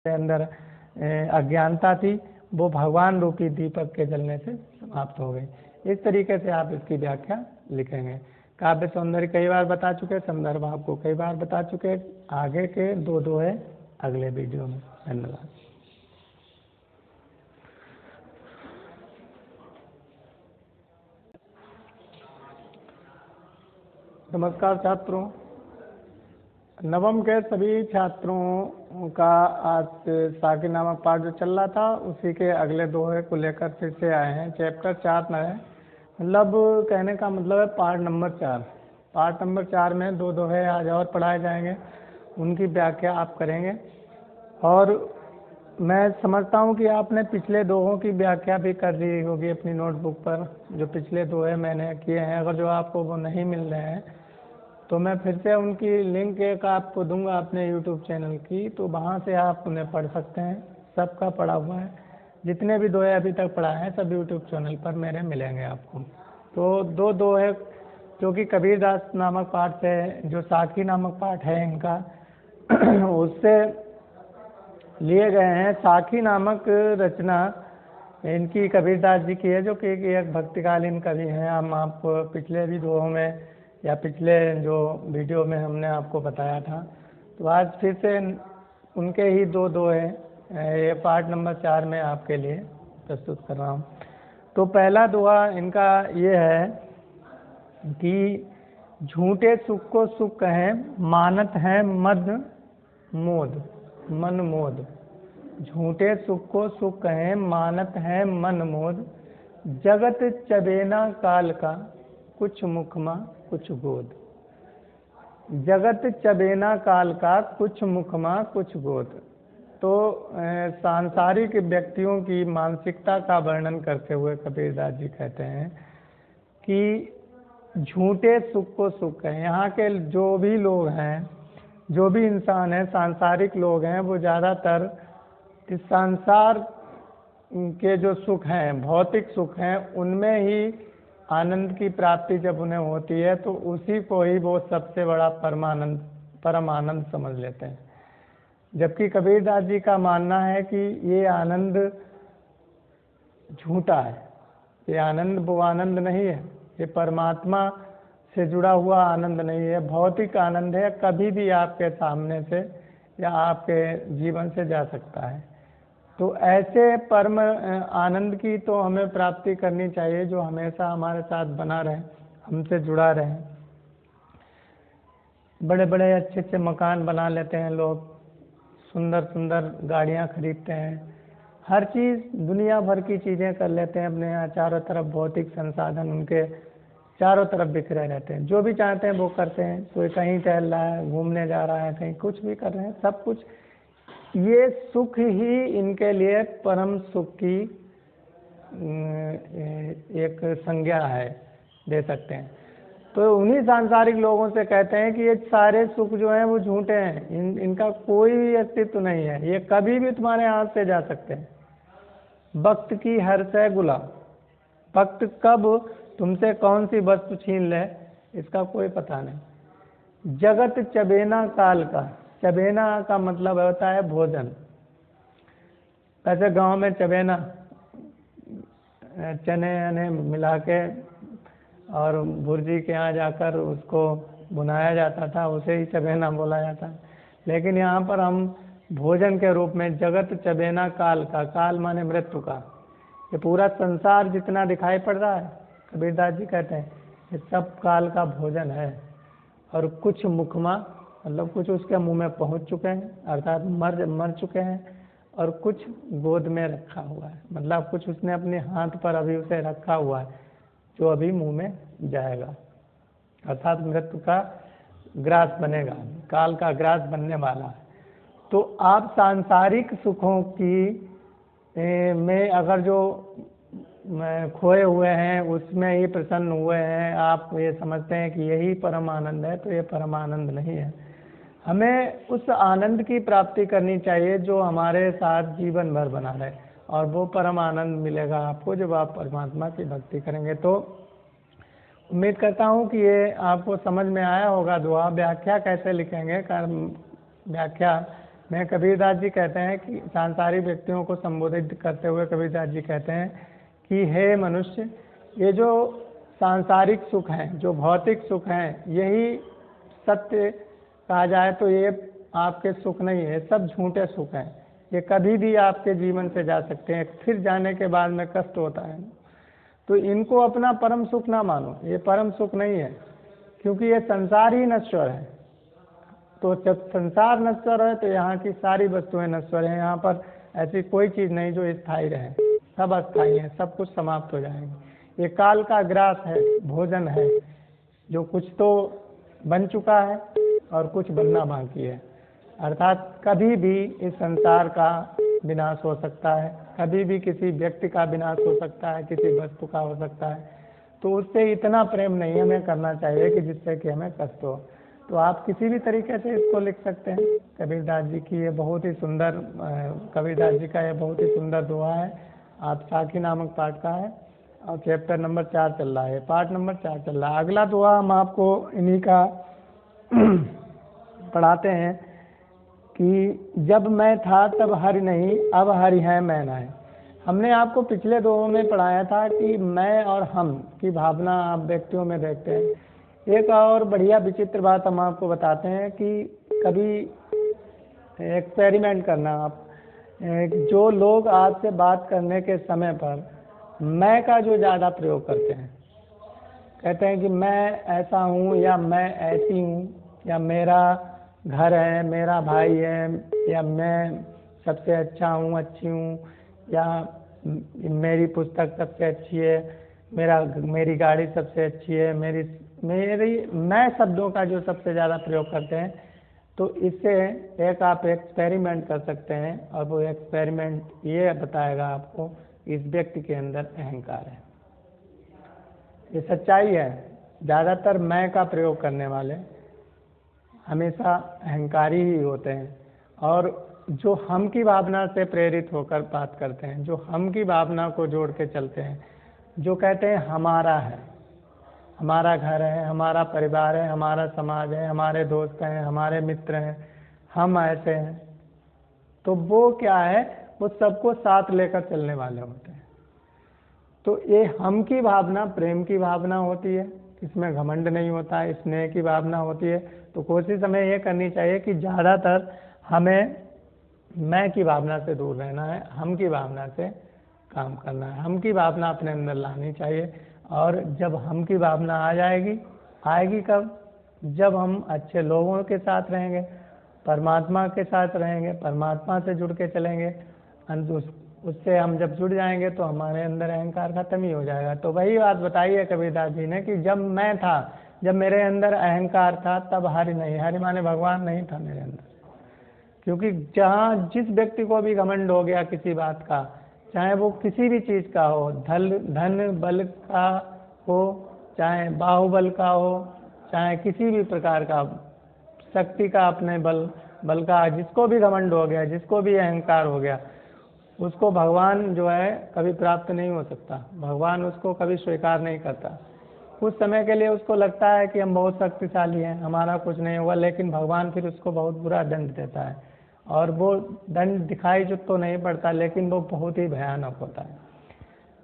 अंदर अज्ञानता थी वो भगवान रूपी दीपक के जलने से समाप्त हो गई। इस तरीके से आप इसकी व्याख्या लिखेंगे। काव्य सौंदर्य कई बार बता चुके, संदर्भ आपको कई बार बता चुके, आगे के दो दोहे अगले वीडियो में। धन्यवाद। नमस्कार छात्रों, नवम के सभी छात्रों का आज साकी नामक पाठ जो चल रहा था उसी के अगले दोहे को लेकर फिर से आए हैं। चैप्टर 4 में है, मतलब कहने का मतलब है पार्ट नंबर 4। पार्ट नंबर 4 में दो दोहे आज और पढ़ाए जाएंगे, उनकी व्याख्या आप करेंगे। और मैं समझता हूँ कि आपने पिछले दोहों की व्याख्या भी कर ली होगी अपनी नोटबुक पर, जो पिछले दोहे मैंने किए हैं। अगर जो आपको वो नहीं मिल रहे हैं तो मैं फिर से उनकी लिंक एक आपको दूंगा अपने यूट्यूब चैनल की, तो वहाँ से आप उन्हें पढ़ सकते हैं। सबका पढ़ा हुआ है, जितने भी दोहे अभी तक पढ़ा है सब यूट्यूब चैनल पर मेरे मिलेंगे आपको। तो दो दोहे जो कि कबीरदास नामक पाठ से, जो साखी नामक पाठ है इनका उससे लिए गए हैं। साखी नामक रचना इनकी कबीरदास जी की है, जो कि एक भक्तिकालीन कवि हैं। हम आपको पिछले भी दोहों में या पिछले जो वीडियो में हमने आपको बताया था, तो आज फिर से उनके ही दो दोहे ये पार्ट नंबर 4 में आपके लिए प्रस्तुत कर रहा हूँ। तो पहला दोहा इनका ये है कि झूठे सुख को सुख कहें, मानत है मद मोद मन मोद। झूठे सुख को सुख कहें, मानत है मन मोद। जगत चबेना काल का, कुछ मुखमा कुछ गोद। जगत चबेना काल का, कुछ मुखमा कुछ गोद। तो सांसारिक व्यक्तियों की मानसिकता का वर्णन करते हुए कबीरदास जी कहते हैं कि झूठे सुख को सुख है। यहाँ के जो भी लोग हैं, जो भी इंसान हैं, सांसारिक लोग हैं, वो ज़्यादातर इस संसार के जो सुख हैं, भौतिक सुख हैं, उनमें ही आनंद की प्राप्ति जब उन्हें होती है तो उसी को ही वो सबसे बड़ा परम आनंद समझ लेते हैं। जबकि कबीरदास जी का मानना है कि ये आनंद झूठा है, ये आनंद वो आनंद नहीं है, ये परमात्मा से जुड़ा हुआ आनंद नहीं है, भौतिक आनंद है, कभी भी आपके सामने से या आपके जीवन से जा सकता है। तो ऐसे परम आनंद की तो हमें प्राप्ति करनी चाहिए जो हमेशा हमारे साथ बना रहे, हमसे जुड़ा रहे। बड़े बड़े अच्छे अच्छे मकान बना लेते हैं लोग, सुंदर सुंदर गाड़ियाँ खरीदते हैं, हर चीज़ दुनिया भर की चीज़ें कर लेते हैं अपने यहाँ। चारों तरफ भौतिक संसाधन उनके चारों तरफ बिखरे रहते हैं, जो भी चाहते हैं वो करते हैं। कोई कहीं टहल रहा है, घूमने जा रहा है, कहीं कुछ भी कर रहे हैं, सब कुछ। ये सुख ही इनके लिए परम सुख की एक संज्ञा है, दे सकते हैं। तो उन्हीं सांसारिक लोगों से कहते हैं कि ये सारे सुख जो हैं वो झूठे हैं, इनका कोई अस्तित्व नहीं है, ये कभी भी तुम्हारे हाथ से जा सकते हैं। वक्त की हर्ष है गुलाब, वक्त कब तुमसे कौन सी वस्तु छीन ले इसका कोई पता नहीं। जगत चबेना काल का, चबेना का मतलब होता है भोजन। वैसे गांव में चबेना चने अने मिला के और भुर्जी के यहाँ जाकर उसको बुनाया जाता था, उसे ही चबेना बोला जाता है। लेकिन यहाँ पर हम भोजन के रूप में जगत चबेना काल का, काल माने मृत्यु का, ये पूरा संसार जितना दिखाई पड़ रहा है, कबीरदास जी कहते हैं ये सब काल का भोजन है। और कुछ मुखमा मतलब कुछ उसके मुंह में पहुंच चुके हैं, अर्थात मर चुके हैं, और कुछ गोद में रखा हुआ है, मतलब कुछ उसने अपने हाथ पर अभी उसे रखा हुआ है जो अभी मुंह में जाएगा, अर्थात मृत्यु का ग्रास बनेगा, काल का ग्रास बनने वाला है। तो आप सांसारिक सुखों की में अगर जो खोए हुए हैं उसमें ही प्रसन्न हुए हैं, आप ये समझते हैं कि यही परम आनंद है, तो ये परम आनंद नहीं है। हमें उस आनंद की प्राप्ति करनी चाहिए जो हमारे साथ जीवन भर बना रहे, और वो परम आनंद मिलेगा आपको जब आप परमात्मा की भक्ति करेंगे। तो उम्मीद करता हूँ कि ये आपको समझ में आया होगा। दुआ व्याख्या कैसे लिखेंगे, व्याख्या मैं कबीरदास जी कहते हैं कि सांसारिक व्यक्तियों को संबोधित करते हुए कबीरदास जी कहते हैं कि हे मनुष्य, ये जो सांसारिक सुख हैं, जो भौतिक सुख हैं, यही सत्य कहा जाए तो ये आपके सुख नहीं है, सब झूठे सुख हैं। ये कभी भी आपके जीवन से जा सकते हैं, फिर जाने के बाद में कष्ट होता है। तो इनको अपना परम सुख ना मानो, ये परम सुख नहीं है, क्योंकि ये संसार ही नश्वर है। तो जब संसार नश्वर है तो यहाँ की सारी वस्तुएं नश्वर हैं। यहाँ पर ऐसी कोई चीज़ नहीं जो स्थायी रहे, सब अस्थायी है, सब कुछ समाप्त हो जाएंगे। ये काल का ग्रास है, भोजन है, जो कुछ तो बन चुका है और कुछ बनना बाकी है। अर्थात कभी भी इस संसार का विनाश हो सकता है, कभी भी किसी व्यक्ति का विनाश हो सकता है, किसी वस्तु का हो सकता है। तो उससे इतना प्रेम नहीं हमें करना चाहिए कि जिससे कि हमें कष्ट हो। तो आप किसी भी तरीके से इसको लिख सकते हैं। कबीरदास जी की ये बहुत ही सुंदर, कबीरदास जी का ये बहुत ही सुंदर दुआ है। आप साखी नामक पाठ का है और चैप्टर नंबर 4 चल रहा है, पार्ट नंबर 4 चल रहा है। अगला दुआ हम आपको इन्हीं का पढ़ाते हैं कि जब मैं था तब हरि नहीं, अब हरि है मैं नहीं। हमने आपको पिछले दो में पढ़ाया था कि मैं और हम की भावना आप व्यक्तियों में देखते हैं। एक और बढ़िया विचित्र बात हम आपको बताते हैं कि कभी एक्सपेरिमेंट करना आप, जो लोग आपसे बात करने के समय पर मैं का जो ज़्यादा प्रयोग करते हैं, कहते हैं कि मैं ऐसा हूँ या मैं ऐसी हूँ या मेरा घर है, मेरा भाई है, या मैं सबसे अच्छा हूँ, अच्छी हूँ, या मेरी पुस्तक सबसे अच्छी है, मेरी गाड़ी सबसे अच्छी है, मेरी मैं शब्दों का जो सबसे ज़्यादा प्रयोग करते हैं। तो इससे एक आप एक्सपेरिमेंट कर सकते हैं और वो एक्सपेरिमेंट ये बताएगा आपको इस व्यक्ति के अंदर अहंकार है। ये सच्चाई है। ज़्यादातर मैं का प्रयोग करने वाले हमेशा अहंकारी ही होते हैं, और जो हम की भावना से प्रेरित होकर बात करते हैं, जो हम की भावना को जोड़ के चलते हैं, जो कहते हैं हमारा है, हमारा घर है, हमारा परिवार है, हमारा समाज है, हमारे दोस्त हैं, हमारे मित्र हैं, हम ऐसे हैं, तो वो क्या है, वो सबको साथ लेकर चलने वाले होते हैं। तो ये हम की भावना प्रेम की भावना होती है, इसमें घमंड नहीं होता है, स्नेह की भावना होती है। तो कोशिश हमें ये करनी चाहिए कि ज़्यादातर हमें मैं की भावना से दूर रहना है, हम की भावना से काम करना है। हम की भावना अपने अंदर लानी चाहिए, और जब हम की भावना आ जाएगी, आएगी कब? जब हम अच्छे लोगों के साथ रहेंगे, परमात्मा के साथ रहेंगे, परमात्मा से जुड़ के चलेंगे, उससे हम जब जुड़ जाएंगे तो हमारे अंदर अहंकार खत्म ही हो जाएगा। तो वही बात बताई है कबीरदास जी ने कि जब मैं था, जब मेरे अंदर अहंकार था, तब हरि नहीं, हरि माने भगवान नहीं था मेरे अंदर। क्योंकि जहाँ जिस व्यक्ति को भी घमंड हो गया किसी बात का, चाहे वो किसी भी चीज़ का हो, धन बल का हो, चाहे बाहुबल का हो, चाहे किसी भी प्रकार का शक्ति का, अपने बल का, जिसको भी घमंड हो गया, जिसको भी अहंकार हो गया, उसको भगवान जो है कभी प्राप्त नहीं हो सकता। भगवान उसको कभी स्वीकार नहीं करता। कुछ समय के लिए उसको लगता है कि हम बहुत शक्तिशाली हैं, हमारा कुछ नहीं हुआ, लेकिन भगवान फिर उसको बहुत बुरा दंड देता है, और वो दंड दिखाई जो तो नहीं पड़ता, लेकिन वो बहुत ही भयानक होता है।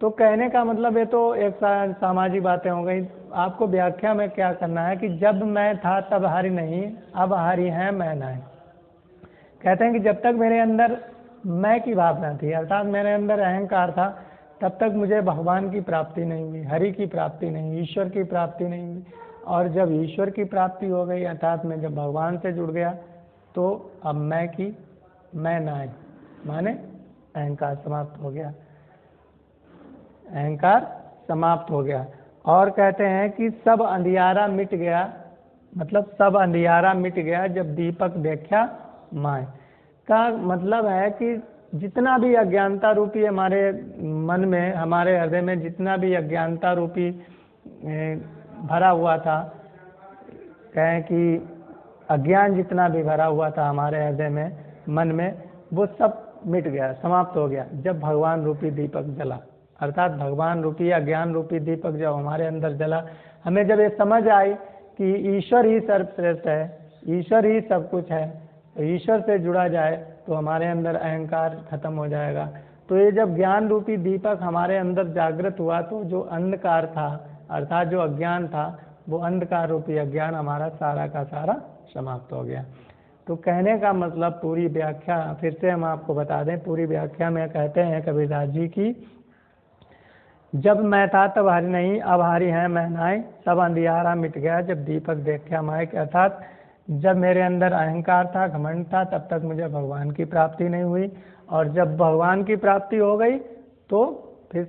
तो कहने का मतलब ये तो एक सामाजिक बातें हो गई। आपको व्याख्या में क्या करना है कि जब मैं था तब हरि नहीं, अब हरि है मैं नहीं। कहते हैं कि जब तक मेरे अंदर मैं की भावना थी, अर्थात मेरे अंदर अहंकार था, तब तक मुझे भगवान की प्राप्ति नहीं हुई, हरि की प्राप्ति नहीं हुई, ईश्वर की प्राप्ति नहीं हुई। और जब ईश्वर की प्राप्ति हो गई, अर्थात मैं जब भगवान से जुड़ गया, तो अब मैं नहीं, माने अहंकार समाप्त हो गया, अहंकार समाप्त हो गया। और कहते हैं कि सब अंधियारा मिट गया, मतलब सब अंधियारा मिट गया जब दीपक देखा माय। का मतलब है कि जितना भी अज्ञानता रूपी हमारे मन में, हमारे हृदय में जितना भी अज्ञानता रूपी भरा हुआ था, कहें कि अज्ञान जितना भी भरा हुआ था हमारे हृदय में, मन में, वो सब मिट गया, समाप्त हो गया जब भगवान रूपी दीपक जला। अर्थात भगवान रूपी या ज्ञान रूपी दीपक जब हमारे अंदर जला, हमें जब ये समझ आई कि ईश्वर ही सर्वश्रेष्ठ है, ईश्वर ही सब कुछ है, तो ईश्वर से जुड़ा जाए तो हमारे अंदर अहंकार खत्म हो जाएगा। तो ये जब ज्ञान रूपी दीपक हमारे अंदर जागृत हुआ तो जो अंधकार था अर्थात जो अज्ञान था वो अंधकार रूपी अज्ञान हमारा सारा का सारा समाप्त हो गया। तो कहने का मतलब पूरी व्याख्या फिर से हम आपको बता दें, पूरी व्याख्या में कहते हैं कबीरदास जी की, जब मैं था तब हरि नहीं, अब हरि है मैं नाय, सब अंधियारा मिट गया जब दीपक देखा माय। अर्थात जब मेरे अंदर अहंकार था, घमंड था, तब तक मुझे भगवान की प्राप्ति नहीं हुई, और जब भगवान की प्राप्ति हो गई तो फिर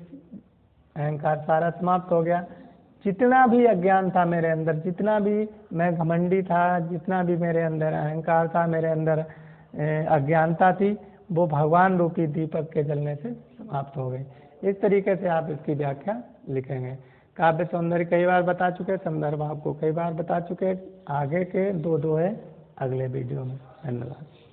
अहंकार सारा समाप्त हो गया। जितना भी अज्ञान था मेरे अंदर, जितना भी मैं घमंडी था, जितना भी मेरे अंदर अहंकार था, मेरे अंदर अज्ञानता थी, वो भगवान रूपी दीपक के जलने से समाप्त हो गई। इस तरीके से आप इसकी व्याख्या लिखेंगे। काव्य सौंदर्य कई बार बता चुके, संदर्भ आपको कई बार बता चुके, आगे के दो है अगले वीडियो में। धन्यवाद।